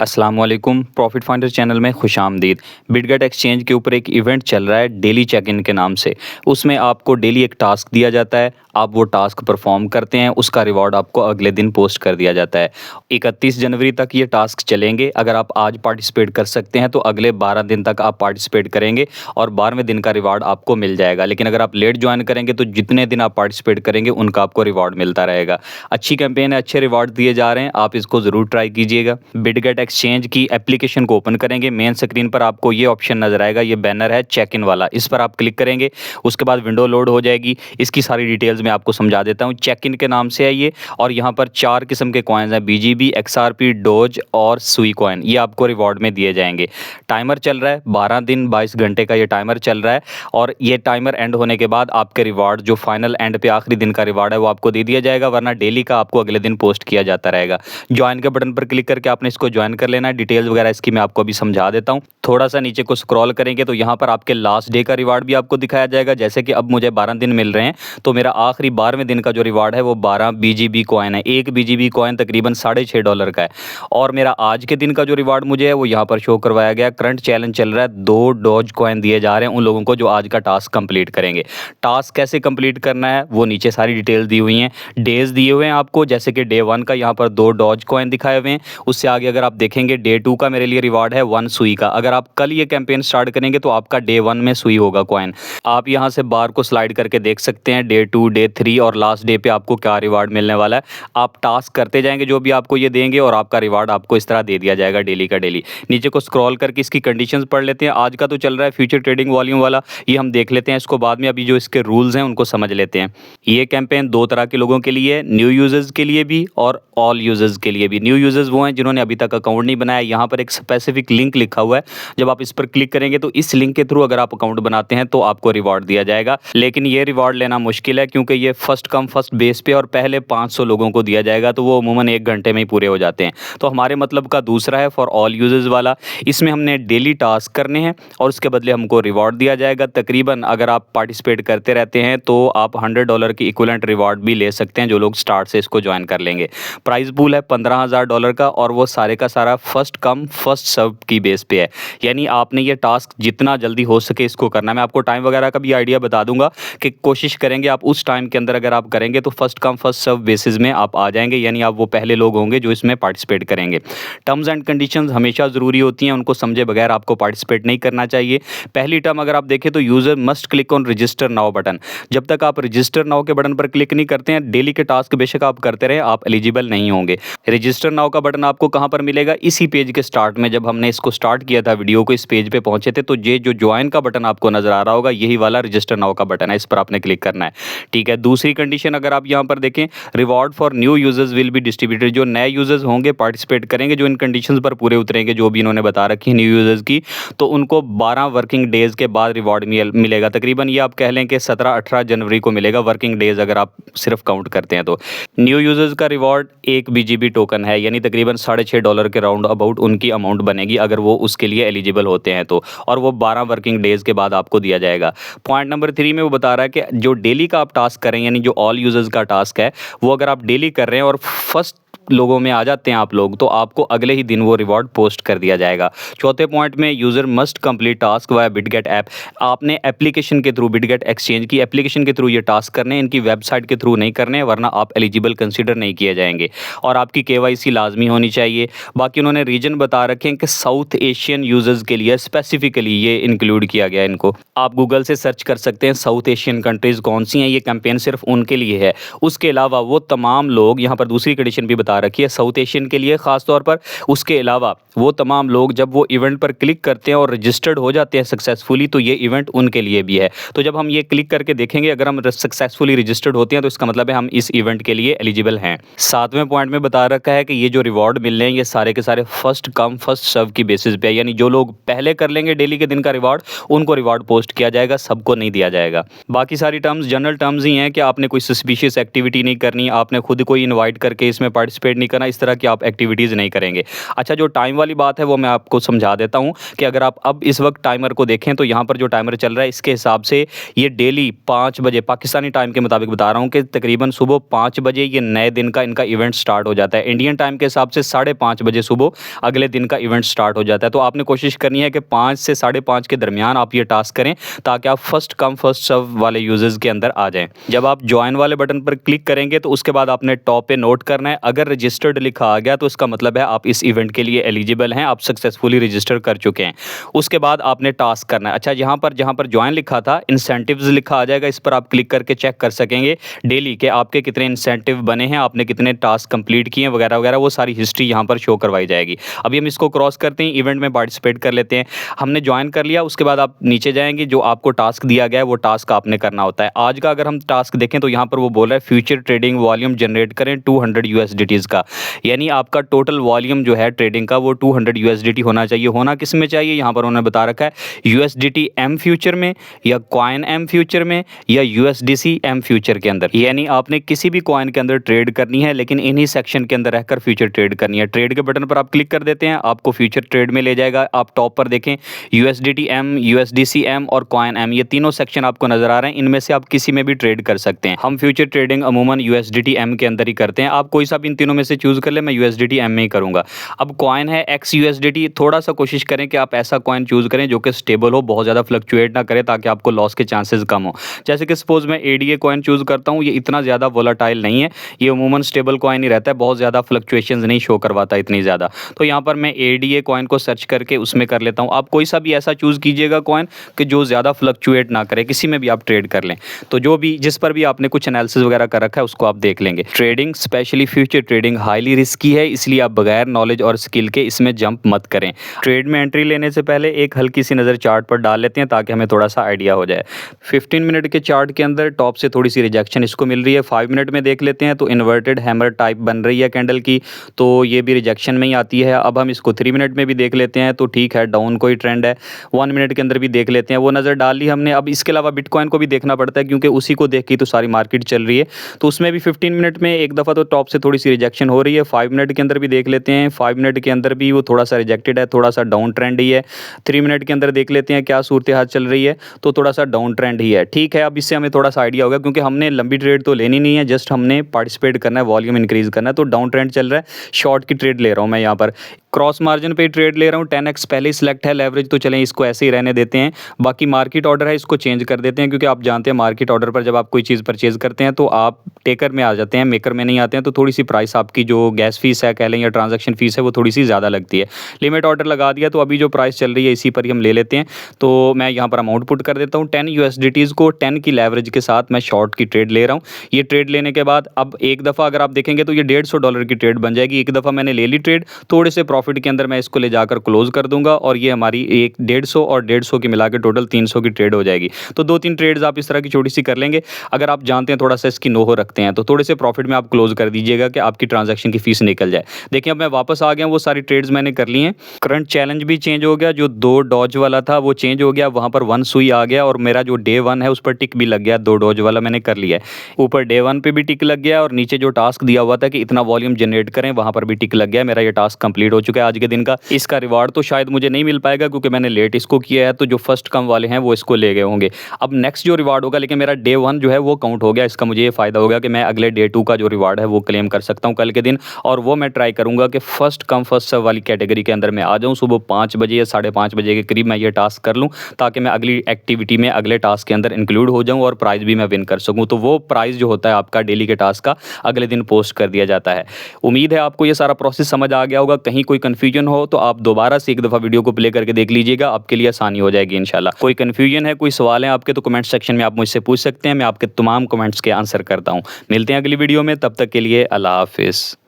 अस्सलाम वालेकुम। Profit finder channel में खुशामदीद। बिटगेट एक्सचेंज के ऊपर एक इवेंट चल रहा है डेली चेक इन के नाम से। उसमें आपको डेली एक टास्क दिया जाता है, आप वो टास्क परफॉर्म करते हैं, उसका रिवॉर्ड आपको अगले दिन पोस्ट कर दिया जाता है। 31 जनवरी तक ये टास्क चलेंगे। अगर आप आज पार्टिसिपेट कर सकते हैं तो अगले 12 दिन तक आप पार्टिसिपेट करेंगे और 12वें दिन का रिवॉर्ड आपको मिल जाएगा। लेकिन अगर आप लेट ज्वाइन करेंगे तो जितने दिन आप पार्टिसिपेट करेंगे उनका आपको रिवॉर्ड मिलता रहेगा। अच्छी कैंपेन है, अच्छे रिवॉर्ड दिए जा रहे हैं, आप इसको ज़रूर ट्राई कीजिएगा। बिटगेट एक्सचेंज की एप्लीकेशन को ओपन करेंगे, मेन स्क्रीन पर आपको ये ऑप्शन नजर आएगा, ये बैनर है चेक इन वाला, इस पर आप क्लिक करेंगे। उसके बाद विंडो लोड हो जाएगी। इसकी सारी डिटेल्स मैं आपको समझा देता हूँ। चेक इन के नाम से है ये, और यहाँ पर 4 किस्म के कॉइन्स हैं, बीजीबी, एक्सआरपी, डोज और सुई कॉइन। ये आपको रिवॉर्ड में दिए जाएंगे। टाइमर चल रहा है, 12 दिन 22 घंटे का ये टाइमर चल रहा है, और ये टाइमर एंड होने के बाद आपके रिवॉर्ड जो फाइनल एंड पे आखिरी दिन का रिवॉर्ड है वो आपको दे दिया जाएगा, वरना डेली का आपको अगले दिन पोस्ट किया जाता रहेगा। ज्वाइन के बटन पर क्लिक करके आपने इसको ज्वाइन कर लेना है। डिटेल्स वगैरह इसकी मैं आपको अभी समझा देता हूँ। थोड़ा सा नीचे को स्क्रॉल करेंगे तो यहाँ पर आपके लास्ट डे का रिवार्ड भी आपको दिखाया जाएगा। जैसे कि अब मुझे 12 दिन मिल रहे हैं, तो मेरा आखिरी 12वें दिन का जो रिवार्ड है वो 12 बीजीबी कॉइन है। एक बीजीबी कॉइन तकरीबन $6.5 का है। और मेरा आज के दिन का जो रिवार्ड मुझे है वो यहाँ पर शो करवाया गया। करंट चैलेंज चल रहा है, 2 डॉज कॉइन दिए जा रहे हैं उन लोगों को जो आज का टास्क कंप्लीट करेंगे। टास्क कैसे कंप्लीट करना है वो नीचे सारी डिटेल दी हुई हैं। डेज दिए हुए हैं आपको, जैसे कि डे 1 का यहाँ पर 2 डॉज कॉइन दिखाए हुए हैं। उससे आगे अगर आप देखेंगे डे 2 का मेरे लिए रिवार्ड है 1 सुई का। अगर आप कल ये कैंपेन स्टार्ट करेंगे तो आपका डे 1 में सुई होगा कॉइन। आप यहाँ से बार को स्लाइड करके देख सकते हैं डे 2, डे 3 और लास्ट डे पे आपको क्या रिवार्ड मिलने वाला है। आप टास्क करते जाएंगे जो भी आपको ये देंगे और आपका रिवार्ड आपको इस तरह दे दिया जाएगा डेली का डेली। नीचे को स्क्रॉल करके इसकी कंडीशंस पढ़ लेते हैं। आज का तो चल रहा है फ्यूचर ट्रेडिंग वॉल्यूम वाला, ये हम देख लेते हैं इसको बाद में। अभी जो इसके रूल्स हैं उनको समझ लेते हैं। ये कैंपेन 2 तरह के लोगों के लिए है, न्यू यूजर्स के लिए भी और ऑल यूजर्स के लिए भी। न्यू यूजर्स वो हैं जिन्होंने अभी तक अकाउंट नहीं बनाया। यहाँ पर एक स्पेसिफिक लिंक लिखा हुआ है, जब आप इस पर क्लिक करेंगे तो इस लिंक के थ्रू अगर आप अकाउंट बनाते हैं तो आपको रिवॉर्ड दिया जाएगा। लेकिन ये रिवॉर्ड लेना मुश्किल है क्योंकि ये फर्स्ट कम फर्स्ट बेस पे और पहले 500 लोगों को दिया जाएगा, तो वो अमूमन 1 घंटे में ही पूरे हो जाते हैं। तो हमारे मतलब का दूसरा है फॉर ऑल यूजर्स वाला। इसमें हमने डेली टास्क करने हैं और उसके बदले हमको रिवॉर्ड दिया जाएगा। तकरीबन अगर आप पार्टिसिपेट करते रहते हैं तो आप $100 की इक्विवेलेंट रिवॉर्ड भी ले सकते हैं, जो लोग स्टार्ट से इसको ज्वाइन कर लेंगे। प्राइस पूल है $15,000 का, और वो सारे का सारा फर्स्ट कम फर्स्ट सर्व की बेस पे है। यानी आपने ये टास्क जितना जल्दी हो सके इसको करना है। मैं आपको टाइम वगैरह का भी आइडिया बता दूंगा कि कोशिश करेंगे आप उस टाइम के अंदर अगर आप करेंगे तो first come first serve basis में आप आ जाएंगे, यानी आप वो पहले लोग होंगे जो इसमें पार्टिसिपेट करेंगे। टर्म्स एंड कंडीशंस हमेशा ज़रूरी होती हैं, उनको समझे बगैर आपको पार्टिसिपेट नहीं करना चाहिए। पहली टर्म अगर आप देखें तो user must click on register now button. जब तक आप रजिस्टर नाउ के बटन पर क्लिक नहीं करते हैं, डेली के टास्क बेशक आप करते रहे, आप एलिजिबल नहीं होंगे। रजिस्टर नाउ का बटन आपको कहाँ पर मिलेगा? इसी पेज के स्टार्ट में। जब हमने इसको स्टार्ट किया था वीडियो को, इस पेज पे पहुंचे थे तो ये जो ज्वाइन का बटन आपको नजर आ रहा होगा यही वाला रजिस्टर नाउ का बटन है, इस पर आपने क्लिक करना है। ठीक है। दूसरी कंडीशन अगर आप यहाँ पर देखें, reward for new users will be distributed. जो नए यूजर्स होंगे पार्टिसिपेट करेंगे, जो इन कंडीशंस पर पूरे उतरेंगे जो भी इन्होंने बता रखी है न्यू यूजर्स की, तो उनको 12 वर्किंग डेज के बाद रिवॉर्ड मिलेगा। तकरीबन ये आप कह लें कि 17-18 जनवरी को मिलेगा, वर्किंग डेज अगर आप सिर्फ काउंट करते हैं तो। न्यू यूजर्स का रिवॉर्ड 1 बीजीबी टोकन है, यानी तकरीबन $6.5 के राउंड अबाउट उनकी अमाउंट बनेगी अगर वो उसके लिए एलिजिबल होते हैं तो, और वो 12 वर्किंग डेज के बाद आपको दिया जाएगा। पॉइंट नंबर 3 में वो बता रहा है कि जो डेली का आप टास्क करें, यानी जो ऑल यूजर्स का टास्क है, वो अगर आप डेली कर रहे हैं और फर्स्ट लोगों में आ जाते हैं आप लोग, तो आपको अगले ही दिन वो रिवॉर्ड पोस्ट कर दिया जाएगा। चौथे पॉइंट में user must complete task via Bitget app. आपने एप्लीकेशन के थ्रू, बिटगेट एक्सचेंज की एप्लीकेशन के थ्रू ये टास्क करने, इनकी वेबसाइट के थ्रू नहीं करने, वरना आप एलिजिबल कंसीडर नहीं किए जाएंगे। और आपकी KYC लाजमी होनी चाहिए। बाकी उन्होंने रीजन बता रखे हैं कि साउथ एशियन यूजर्स के लिए स्पेसिफिकली ये इंक्लूड किया गया इनको। आप गूगल से सर्च कर सकते हैं साउथ एशियन कंट्रीज़ कौन सी हैं, ये कैंपेन सिर्फ उनके लिए है। उसके अलावा वो तमाम लोग, यहाँ पर दूसरी कंडीशन भी बता रखी है साउथ एशियन के लिए खास तौर पर, उसके अलावा वो तमाम लोग जब वो इवेंट पर क्लिक करते हैं और रजिस्टर्ड हो जाते हैं सक्सेसफुली, तो ये इवेंट उनके लिए भी है। तो जब हम ये क्लिक करके देखेंगे, अगर हम सक्सेसफुली रजिस्टर्ड होते हैं तो इसका मतलब है हम इस इवेंट के लिए एलिजिबल हैं। 7वें पॉइंट में बता रखा है कि ये जो रिवॉर्ड मिल रहे हैं ये सारे के सारे फर्स्ट कम फर्स्ट सर्व की बेसिस पे है, यानी जो लोग पहले कर लेंगे डेली के दिन का रिवॉर्ड, उनको रिवॉर्ड पोस्ट किया जाएगा, सबको नहीं दिया जाएगा। बाकी सारी टर्म्स जनरल टर्म्स ही हैं कि आपने कोई सस्पिशियस एक्टिविटी नहीं करनी, आपने खुद को इन्वाइट करके इसमें पार्टिसिपेट पार्टिसिपेट नहीं करना, इस तरह की आप एक्टिविटीज़ नहीं करेंगे। अच्छा, जो टाइम वाली बात है वो मैं आपको समझा देता हूँ कि अगर आप अब इस वक्त टाइमर को देखें तो यहाँ पर जो टाइमर चल रहा है इसके हिसाब से ये डेली 5 बजे पाकिस्तानी टाइम के मुताबिक बता रहा हूँ कि तकरीबन सुबह 5 बजे ये नए दिन का इनका इवेंट स्टार्ट हो जाता है। इंडियन टाइम के हिसाब से 5:30 बजे सुबह अगले दिन का इवेंट स्टार्ट हो जाता है। तो आपने कोशिश करनी है कि 5 से 5:30 के दरमियान आप ये टास्क करें ताकि आप फर्स्ट कम फर्स्ट सर्व वाले यूजर्स के अंदर आ जाएं। जब आप ज्वाइन वाले बटन पर क्लिक करेंगे तो उसके बाद आपने टॉप पे नोट करना है, अगर रजिस्टर्ड लिखा आ गया तो इसका मतलब है आप इस इवेंट के लिए एलिजिबल हैं, आप सक्सेसफुली रजिस्टर कर चुके हैं। उसके बाद आपने टास्क करना है। अच्छा, जहाँ पर ज्वाइन लिखा था इंसेंटिव्स लिखा आ जाएगा, इस पर आप क्लिक करके चेक कर सकेंगे डेली के आपके कितने इंसेंटिव बने हैं, आपने कितने टास्क कंप्लीट किए हैं वगैरह वगैरह, वो सारी हिस्ट्री यहाँ पर शो करवाई जाएगी। अभी हम इसको क्रॉस करते हैं, इवेंट में पार्टिसिपेट कर लेते हैं। हमने ज्वाइन कर लिया, उसके बाद आप नीचे जाएंगे, जो आपको टास्क दिया गया है वो टास्क आपने करना होता है। आज का अगर हम टास्क देखें तो यहाँ पर वो बोल रहा है फ्यूचर ट्रेडिंग वॉल्यूम जनरेट करें 200 USDTs का, यानी आपका टोटल वॉल्यूम जो है ट्रेडिंग का वो 200 USDT होना चाहिए। होना किस में चाहिए, यहाँ पर उन्होंने बता रखा है USDT M फ्यूचर में या कॉइन M फ्यूचर में या USDC M फ्यूचर के अंदर, यानी आपने किसी भी कॉइन के अंदर ट्रेड करनी है लेकिन इन्हीं सेक्शन के अंदर रहकर फ्यूचर ट्रेड करनी है। ट्रेड के बटन पर आप क्लिक कर देते हैं, आपको फ्यूचर ट्रेड में ले जाएगा। आप टॉप पर देखें USDT M, USDC M और कॉइन M, ये तीनों सेक्शन आपको नजर आ रहे हैं, इनमें से आप किसी में भी ट्रेड कर सकते हैं। हम फ्यूचर ट्रेडिंग अमूमन USDT M के अंदर ही करते हैं, आप कोई सा भी इन तीनों में से चूज कर ले, मैं USDT M में ही करूंगा। अब कॉइन है XUSDT, थोड़ा सा कोशिश करें कि आप ऐसा कॉइन चूज करें जो कि स्टेबल हो, बहुत ज़्यादा फ्लक्चुएट ना करे ताकि आपको लॉस के चांसेस कम हो। जैसे कि सपोज मैं ADA कॉइन चूज करता हूँ, ये इतना ज़्यादा वोलाटाइल नहीं है, ये अमूमन स्टेबल कॉइन ही रहता है, बहुत ज़्यादा फ्लक्चुएशंस नहीं शो करवाता इतनी ज़्यादा। तो यहाँ पर मैं ADA कॉइन को सर्च करके उसमें कर लेता हूँ। आप कोई सा भी ऐसा चूज़ कीजिएगा कॉइन कि जो ज़्यादा फ्लक्चुएट ना करे, किसी में भी आप ट्रेड कर लें। तो जो भी जिस पर भी आपने कुछ एनालिसिस वगैरह कर रखा है उसको आप देख लेंगे। Trading specially future trading highly risky है, इसलिए आप बगैर नॉलेज और स्किल के इसमें जंप मत करें। ट्रेड में एंट्री लेने से पहले एक हल्की सी नज़र चार्ट पर डाल लेते हैं ताकि हमें थोड़ा सा आइडिया हो जाए। 15 मिनट के चार्ट के अंदर टॉप से थोड़ी सी रिजेक्शन इसको मिल रही है। 5 मिनट में देख लेते हैं तो इन्वर्टेड हैमर टाइप बन रही है कैंडल की, तो ये भी रिजेक्शन में ही आती है। अब हम इसको 3 मिनट में भी देख लेते हैं तो ठीक है, डाउन कोई ट्रेंड है। 1 मिनट के अंदर भी देख लेते हैं, वो नज़र डाल ली हमने। अब इसके अलावा बिटकॉइन को भी देखना पड़ता है क्योंकि उसी को देख के तो सारी मार्केट चल रही है, तो उसमें भी 15 मिनट में एक दफ़ा तो टॉप से थोड़ी सी रिजेक्शन हो रही है। 5 मिनट के अंदर भी देख लेते हैं, 5 मिनट के अंदर भी वो थोड़ा सा रिजेक्टेड है, थोड़ा सा डाउन ट्रेंड ही है। 3 मिनट के अंदर देख लेते हैं क्या सूरत हाल चल रही है, तो थोड़ा सा डाउन ट्रेंड ही है। ठीक है, अब इससे हमें थोड़ा सा आइडिया होगा क्योंकि हमने लंबी ट्रेड तो लेनी नहीं है, जस्ट हमने पार्टिसिपेट करना है, वॉल्यूम इंक्रीज करना है। तो डाउन ट्रेंड चल रहा है, शॉर्ट की ट्रेड ले रहा हूँ मैं यहाँ पर, क्रॉस मार्जिन पे ट्रेड ले रहा हूँ। 10x पहले ही सिलेक्ट है, लेवरेज तो चलें इसको ऐसे ही रहने देते हैं। बाकी मार्केट ऑर्डर है, इसको चेंज कर देते हैं क्योंकि आप जानते हैं मार्केट ऑर्डर पर जब आप कोई चीज़ परचेज करते हैं तो आप टेकर में आ जाते हैं, मेकर में नहीं आते हैं, तो थोड़ी सी प्राइस आपकी जो गैस फीस है कह लें या ट्रांजैक्शन फीस है वो थोड़ी सी ज़्यादा लगती है। लिमिट ऑर्डर लगा दिया तो अभी जो प्राइस चल रही है इसी पर ही हम ले लेते हैं। तो मैं यहाँ पर अमाउंट पुट कर देता हूँ 10 USDTs को 10 की लेवरेज के साथ मैं शॉर्ट की ट्रेड ले रहा हूँ। ये ट्रेड लेने के बाद अब एक दफ़ा अगर आप देखेंगे तो ये $150 की ट्रेड बन जाएगी। एक दफ़ा मैंने ले ली ट्रेड, थोड़े से प्रॉफिट के अंदर मैं इसको ले जाकर क्लोज कर दूंगा और ये हमारी एक 150 और 150 की मिला के टोटल 300 की ट्रेड हो जाएगी। तो 2-3 ट्रेड्स आप इस तरह की छोटी सी कर लेंगे। अगर आप जानते हैं थोड़ा सा इसकी नोहो रखते हैं तो थोड़े से प्रॉफिट में आप क्लोज कर दीजिएगा कि आपकी ट्रांजैक्शन की फीस निकल जाए। देखिए अब मैं वापस आ गया, वो सारी ट्रेड्स मैंने कर ली हैं। करंट चैलेंज भी चेंज हो गया, जो 2 डॉज वाला था वो चेंज हो गया, वहाँ पर 1 सुई आ गया और मेरा जो डे 1 है उस पर टिक भी लग गया, 2 डॉज वाला मैंने कर लिया है। ऊपर डे 1 पे भी टिक लग गया और नीचे जो टास्क दिया हुआ था कि इतना वॉल्यूम जनरेट करें वहाँ पर भी टिक लग गया। मेरा ये टास्क कंप्लीट हो चुका है आज के दिन का। इसका रिवार्ड तो शायद मुझे नहीं मिल पाएगा क्योंकि मैंने लेट इसको किया है, तो जो फर्स्ट कम वाले हैं वो इसको ले गए होंगे। अब नेक्स्ट जो रिवार्ड होगा, लेकिन मेरा डे 1 जो है वो काउंट हो गया। इसका मुझे ये फ़ायदा होगा कि मैं अगले डे 2 का जो रिवार्ड है वो क्लेम कर सकता हूँ कल के दिन, और वो मैं ट्राई करूँगा कि फर्स्ट कम फर्स्ट सर्व वाली कैटेगरी के अंदर मैं आ जाऊँ। सुबह 5 बजे या 5:30 बजे के करीब मैं ये टास्क कर लूँ ताकि मैं अगली एक्टिविटी में अगले टास्क के अंदर इंक्लूड हो जाऊँ और प्राइज़ भी मैं विन कर सकूँ। तो वो प्राइज़ जो होता है आपका डेली के टास्क का अगले दिन पोस्ट कर दिया जाता है। उम्मीद है आपको ये सारा प्रोसेस समझ आ गया होगा। कहीं कोई कन्फ्यूजन हो तो आप दोबारा से एक दफ़ा वीडियो को प्ले करके देख लीजिएगा, आपके लिए आसानी हो जाएगी इंशाल्लाह। कोई कन्फ्यूजन है, कोई सवाल है आपके, तो कमेंट सेक्शन में आप मुझसे पूछ सकते हैं, मैं आपके तमाम कमेंट्स के आंसर करता हूँ। मिलते हैं अगली वीडियो में, तब तक के लिए अल्लाह हाफिज़।